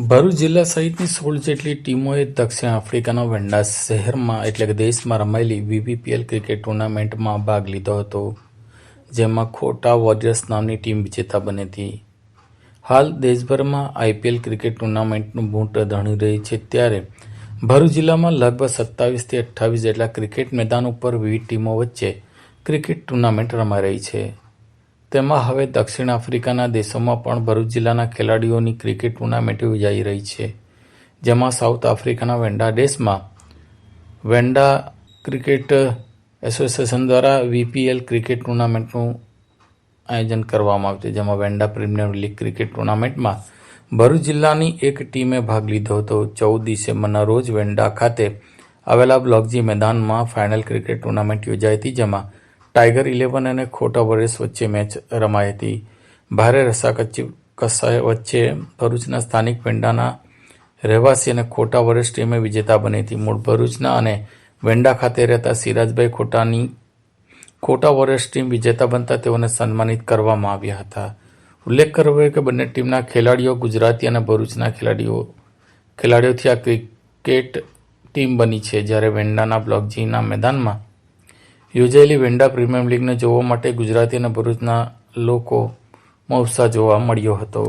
ભરૂચ જિલ્લા સહિતની 16 જેટલી ટીમોએ દક્ષિણ આફ્રિકાના વેન્ડા શહેરમાં એટલે કે દેશમાં રમાયેલી વીવીપીએલ ક્રિકેટ ટુર્નામેન્ટમાં ભાગ લીધો હતો, જેમાં ખોટા વોરિયર્સ નામની ટીમ વિજેતા બની હતી. હાલ દેશભરમાં આઈપીએલ ક્રિકેટ ટુર્નામેન્ટનું બૂંટ ધણી રહી છે, ત્યારે ભરૂચ જિલ્લામાં લગભગ 27 થી 28 જેટલા ક્રિકેટ મેદાન ઉપર વિવિધ ટીમો વચ્ચે ક્રિકેટ ટુર્નામેન્ટ રમાઈ રહી છે. તેમાં હવે દક્ષિણ આફ્રિકાના દેશોમાં પણ ભરૂચ જિલ્લાના ખેલાડીઓની ક્રિકેટ ટુર્નામેન્ટ યોજાઈ રહી છે, જેમાં સાઉથ આફ્રિકાના વેન્ડા દેશમાં વેન્ડા ક્રિકેટ એસોસિએશન દ્વારા વીપીએલ ક્રિકેટ ટુર્નામેન્ટનું આયોજન કરવામાં આવ્યું, જેમાં વેન્ડા પ્રીમિયર લીગ ક્રિકેટ ટુર્નામેન્ટમાં ભરૂચ જિલ્લાની એક ટીમે ભાગ લીધો હતો. 14 ડિસેમ્બરના રોજ વેન્ડા ખાતે આવેલા બ્લોકજી મેદાનમાં ફાઇનલ ક્રિકેટ ટુર્નામેન્ટ યોજાઈ હતી, જેમાં ટાઈગર 11 અને ખોટા વોરિયર્સ વચ્ચે મેચ રમાઈ હતી. ભારે રસાકસી વચ્ચે ભરૂચના સ્થાનિક વેન્ડાના રહેવાસી અને ખોટા વોરિયર્સ ટીમે વિજેતા બની હતી. મૂળ ભરૂચના અને વેન્ડા ખાતે રહેતા સિરાજભાઈ ખોટાની ખોટા વોરિયર્સ ટીમ વિજેતા બનતા તેઓને સન્માનિત કરવામાં આવ્યા હતા. ઉલ્લેખ કરવો કે બંને ટીમના ખેલાડીઓ ગુજરાતી અને ભરૂચના ખેલાડીઓથી આ ક્રિકેટ ટીમ બની છે, જ્યારે વેન્ડાના બ્લોકજીના મેદાનમાં યોજાયેલી વેન્ડા પ્રીમિયર લીગને જોવા માટે ગુજરાતી અને ભરૂચના લોકોમાં ઉત્સાહ જોવા મળ્યો હતો.